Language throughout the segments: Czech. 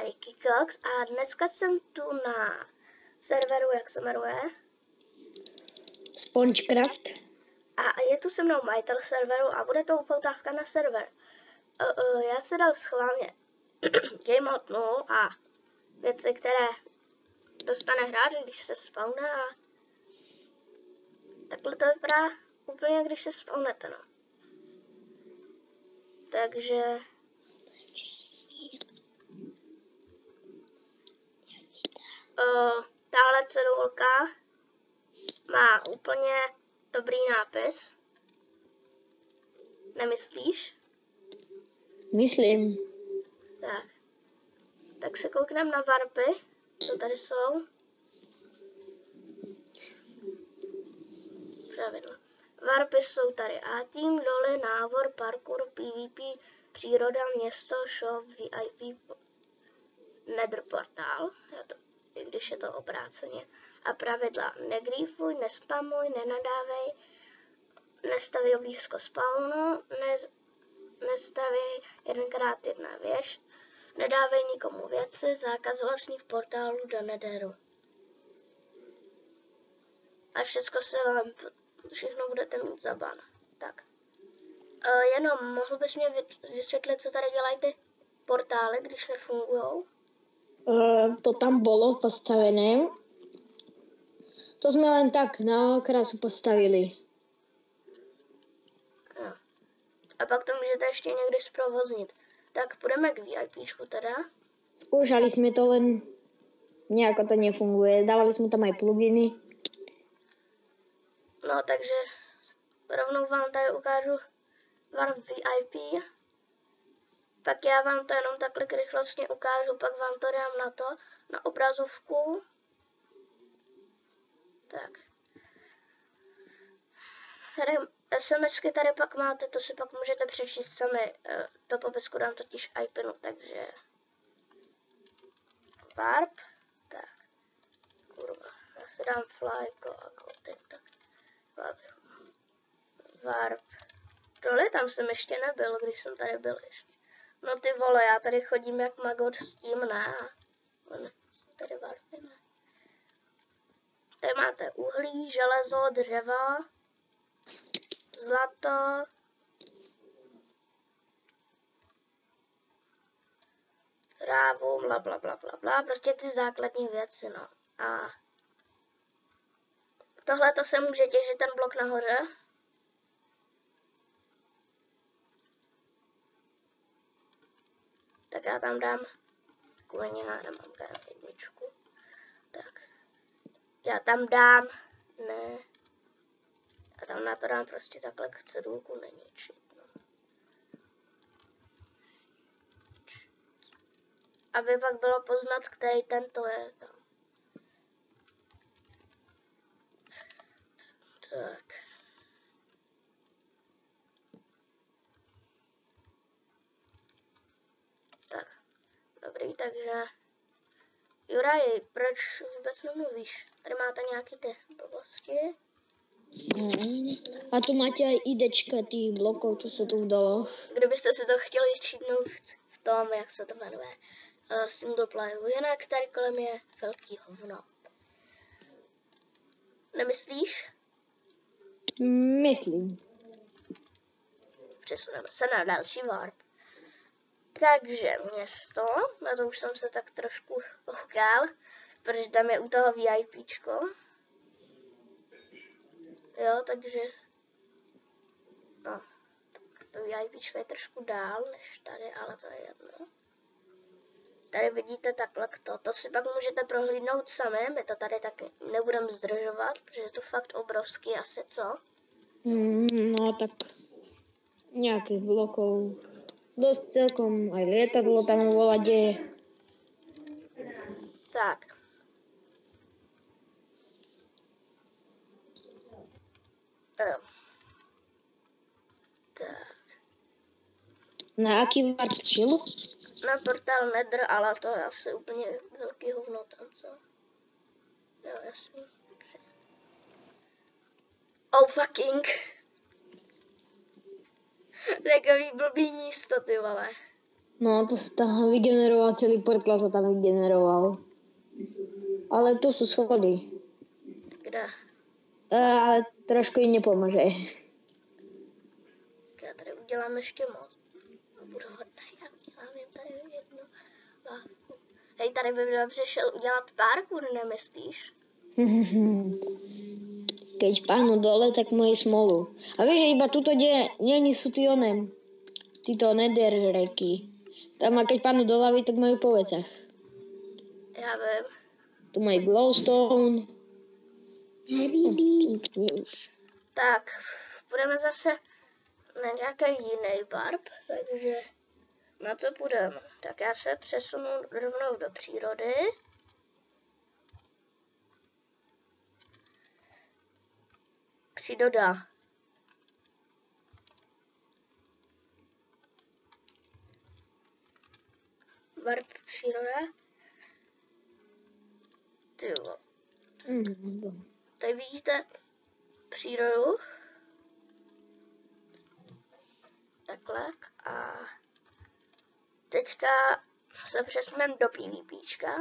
tady Kikox a dneska jsem tu na serveru, jak se jmenuje? Spongecraft. A je tu se mnou majitel serveru a bude to upoutávka na server. Já si dal schválně Game Mode 0 a věci, které dostane hráč, když se spawne a takhle to vypadá úplně, když se spawnete, no. Takže tahle cedulka má úplně dobrý nápis. Nemyslíš? Myslím. Tak se koukneme na warpy, co tady jsou. Pravidla. Warpy jsou tady A tím, doly, návor, parkour, PvP, příroda, město, shop, VIP, nether portál, i když je to obráceně. A pravidla: negrifuj, nespamuj, nenadávej, nestaví blízko spawnu, nestaví 1x1 věž, nedávej nikomu věci, zákaz vlastních portálů do netheru. A všechno budete mít za ban. Tak. Jenom mohl bys mě vysvětlit, co tady dělají ty portály, když nefungujou? To tam bolo postavené. To jsme len tak na krásu postavili. No. A pak to můžete ještě někdy zprovoznit. Tak půjdeme k VIPčku teda. Skúšali jsme to, len nejako to nefunguje. Dávali jsme tam aj pluginy. No takže rovnou vám tady ukážu warp VIP. Pak já vám to jenom takhle rychlostně ukážu, pak vám to dám na obrazovku. Tak. Tady SMSky tady pak máte, to si pak můžete přečíst sami. Do popisku dám totiž IPinu, takže warp. Tak. Kurva. Já si dám flyko a goty, tak. Warp. Doly, tam jsem ještě nebyl, když jsem tady byl ještě. No ty vole, já tady chodím jak magot s tím, ne. Jsou tady warpy, ne. Tady máte uhlí, železo, dřeva, zlato, trávu, blablabla, prostě ty základní věci, no. A tohle to se může těžit ten blok nahoře. Tak já tam dám, kvůli já nemám tady jedničku. Tak, já tam dám, ne, já tam na to dám prostě takhle cedulku neničit, no. Aby pak bylo poznat, který tento je tam. Tak. Tak, dobrý, takže Juraj, proč vůbec nemluvíš? Tady máte nějaký ty blbosti. A tu máte aj idečka tých blokov, čo sú tu v doloch. Kdybyste si to chtěli čítnout v tom, jak se to jmenuje, single playeru, jinak tady kolem je velký hovno. Nemyslíš? Myslím. Přesuneme se na další warp. Takže město, na to už jsem se tak trošku koukal, protože tam je u toho VIPčko. Jo, takže no, to VIPčko je trošku dál než tady, ale to je jedno. Tady vidíte takhle to si pak můžete prohlídnout sami, my to tady taky nebudeme zdržovat, protože je to fakt obrovský asi, co? No tak nejakých blokov. Dosť celkom, aj lietadlo tam bola, kde. Tak. Tak. Na aký warp chill? Na portál Nether, ale to je asi úplně velký hovno tam, co? Jo, jasný. Oh fucking. Takový blbý místo, ty vole. No, to se tam vygeneroval celý portál, se tam vygeneroval. Ale tu jsou schody. Kde? Ale trošku jim nepomůže. Já tady udělám ještě moc. A budu hodná, já udělám jen tady jednu lávku. Hej, tady by dobře šel udělat parkour, nemyslíš? Keď pánu dole, tak mají smolu. A víš, že iba tuto nie sú tí onem. Títo nether reky. Tam a keď pánu do lavy, tak majú po vecach. Já vím. Tu mají glowstone. Tak, budeme zase na nějaký jiný barb, takže na co půjdeme? Tak já se přesunu rovnou do přírody. Příroda. Barb příroda. Tyjo. Tady vidíte přírodu. Takhle. A teďka se přesuneme do PvPčka.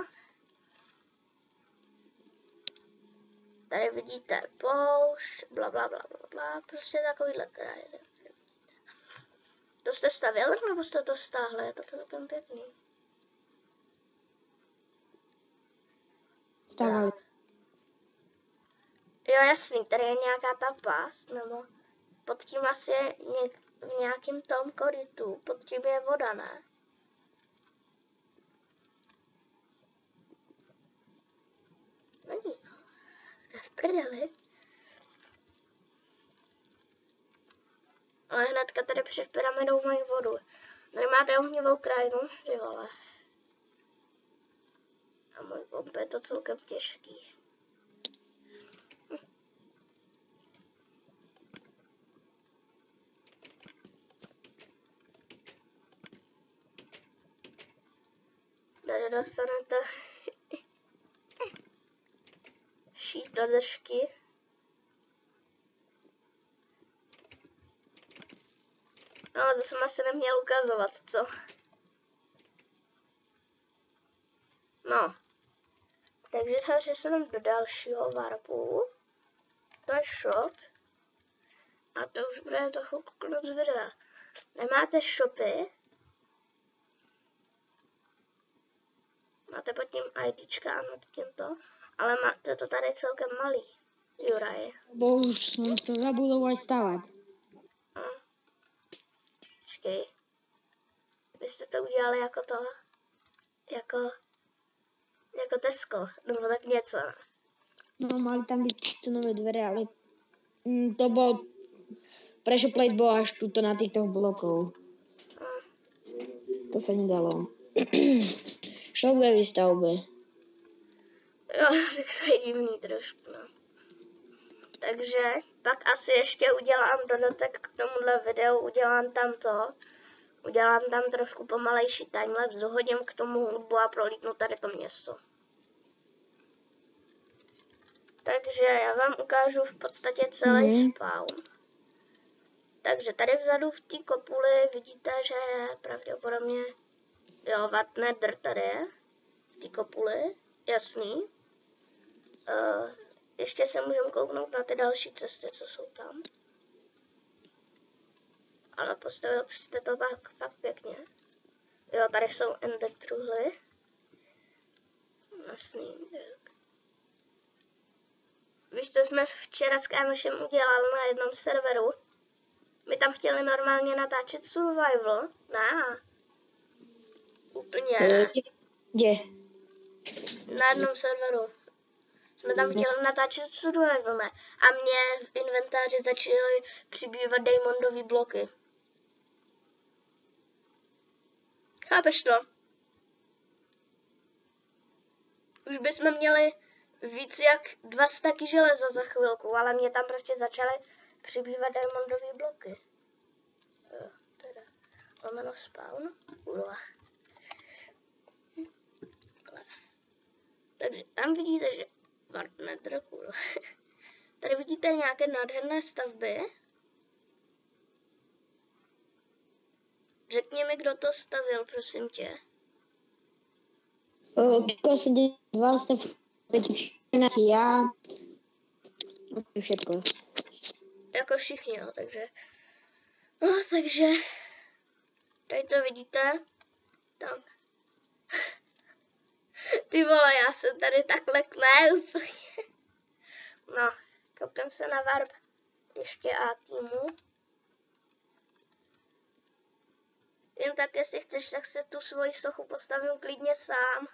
Tady vidíte poušť, bla bla bla bla bla, prostě takovýhle kraj. To jste stavěli, nebo jste to stáhli? Je to celkem pěkný. Stávali. Jo, jasný, tady je nějaká ta past, nebo pod tím asi je v nějakém tom korytu, pod tím je voda, ne? Není. To je v prdeli. Ale hnedka tady před pyramidou mají vodu. Tady máte ohnivou krajinu, ty vole. A můj komp je to celkem těžký. Tady dostanete šít do držky. No, to jsem asi neměl ukazovat, co? No. Takže se jdem do dalšího warpu. To je shop. A to už bude za chvilku konec videa. Nemáte shopy. Máte pod tím IDčka a nad tímto. Ale máte to tady celkem malý. Juraj. Bo už jsem to zabudol aj stavať. Počkej. Vy jste to udělali jako to. Jako Tesco. Nebo tak něco. No, mali tam byť to nové dvere, ale to bol... Pressure plate bol až tuto na týchto blokov. To sa nedalo. Šlo ve výstavbe. Jo, tak to je divný trošku, no. Takže pak asi ještě udělám dodatek k tomuhle videu, udělám tam trošku pomalejší timelapse, dohodím k tomu hudbu a prolítnu tady to město. Takže já vám ukážu v podstatě celý spawn. Takže tady vzadu v té kopuli vidíte, že pravděpodobně, jo, Vatnedr tady je, v té kopuli, jasný. Ještě se můžeme kouknout na ty další cesty, co jsou tam. Ale postavil jste to fakt pěkně. Jo, tady jsou ender truhly. Jasný. Víš, co jsme včera s kámošem udělali na jednom serveru? My tam chtěli normálně natáčet survival. Ne. Úplně ne. Kde? Na jednom serveru. Jsme tam chtěli natáčet survival, ne. A mě v inventáři začaly přibývat diamondové bloky. Chápeš to? Už bychom měli víc jak 2 staky železa za chvilku, ale mě tam prostě začaly přibývat diamondové bloky. Jo, teda. Lomeno spawn. Kurva. Takže tam vidíte, že Vatnedr, kurva. Tady vidíte nějaké nádherné stavby. Řekni mi, kdo to stavil, prosím tě. Jako se dva stavky, všichni já, všetko. Jako všichni, jo, takže... No, takže... Tady to vidíte. Tam. Ty vole, já jsem tady takhle úplně. No, koptem se na warp ještě A týmu. Jen tak, jestli chceš, tak se tu svoji sochu postavím klidně sám.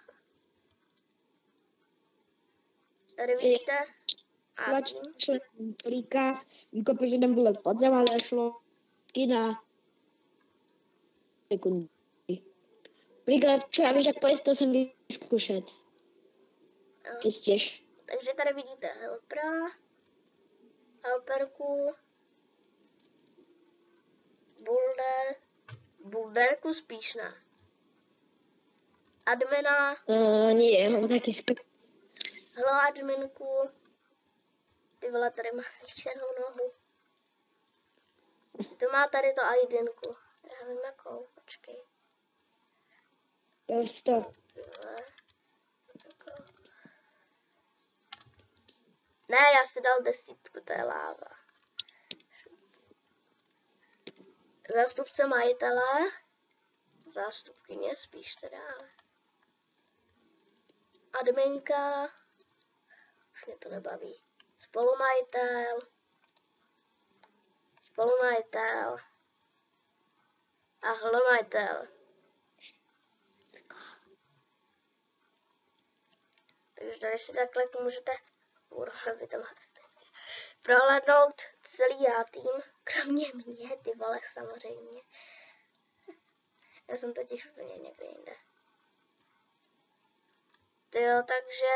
Tady vidíte A tým. Příkaz, vykopeš jeden bulek pod zem, ale šlo na sekundy. Příklad, čo já víš, jak pojď, to jsem vyzkoušet. Čistěž. Takže tady vidíte helpera, helperku, bulderku spíš ne. Admina. Nie, mám taky Hello adminku. Ty vole, tady má zničenou nohu. To má tady to IDinku. Já vím jakou, počkej. Stop. Ne, já si dal 10, to je láva. Zástupce majitele. Zástupkyně spíš teda. Adminka. Už mě to nebaví. Spolumajitel. Spolumajitel. A hlomajitel. Takže tady si takhle můžete prohlédnout celý já tým, kromě mě, ty vole, samozřejmě. Já jsem totiž úplně někde jinde. Tyjo, takže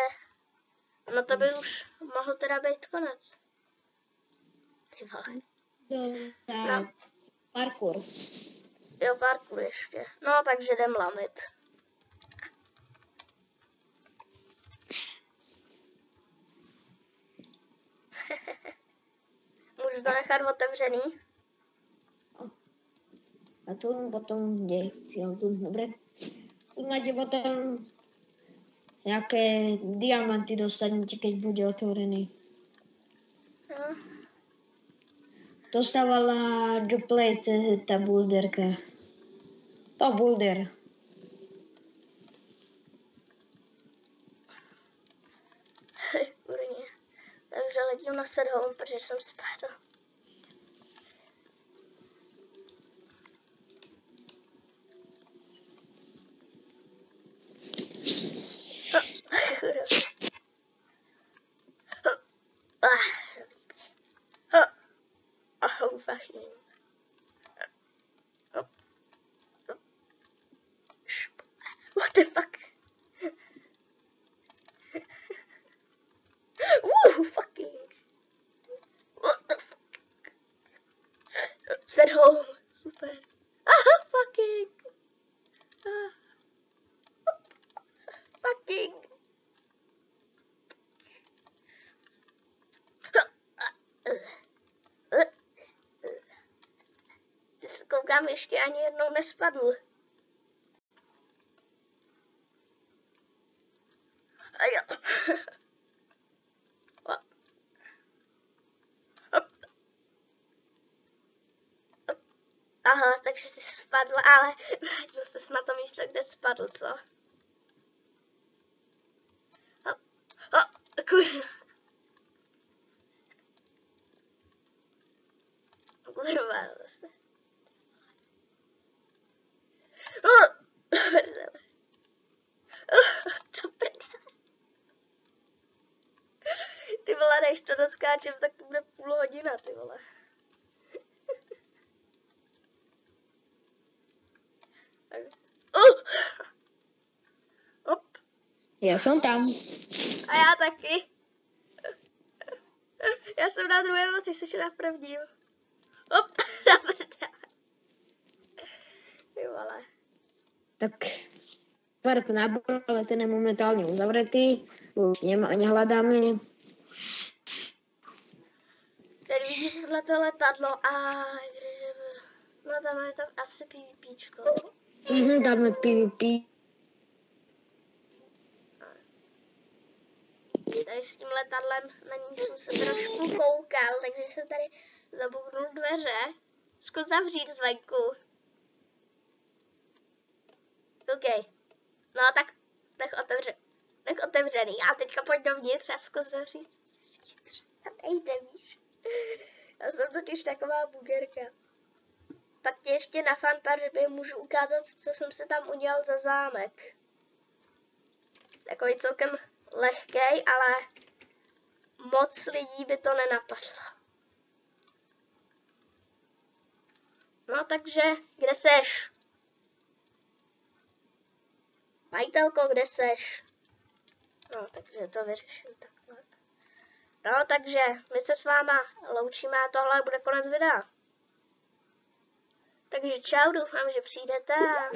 no to by už mohl teda být konec. Ty vole. No. Parkour. Jo, parkour ještě. No, takže jdem lamit. Můžu to nechat otevřený? A tu potom děj. Dobre. Tu máte potom nějaké diamanty dostanete, keď bude otvorený. No. Dostávala do plejce ta boulderka. To boulder. Kurně. Takže letím na set home, protože jsem spadl. Fucking. What the fuck? Fucking. What the fuck? Set home. Super. Fucking. Fucking. Koukám, ještě ani jednou nespadl. A jo. Aha, takže jsi spadl, ale vrátil ses na to místo, kde spadl, co? Kurva. Kurva, zase. Ty vole, než to doskáčem, tak to bude půl hodina, ty vole. Op. Já jsem tam. A já taky. Já jsem na druhém a ty jsi na prvním. Op, na prdele. Ty vole. Tak park nábor, ale ten je momentálně uzavřetý. Už nehledáme. Tady vidíte tohleto letadlo a kde jdeme? No tam je to asi PvPčko. Dáme PvP. Tady s tím letadlem na ní jsem se trošku koukal, takže jsem tady zabouchnul dveře. Zkus zavřít zvenku. OK. No tak nech otevřený. A teďka pojď dovnitř a zkus zavřít zevnitř. A nejde, víš. Já jsem totiž taková bugerka. Pak tě ještě na fanpage můžu ukázat, co jsem se tam udělal za zámek. Takový celkem lehkej, ale moc lidí by to nenapadlo. No takže, kde seš? Majitelko, kde seš? No, takže to vyřeším takhle. No, takže my se s váma loučíme a tohle bude konec videa. Takže čau, doufám, že přijdete a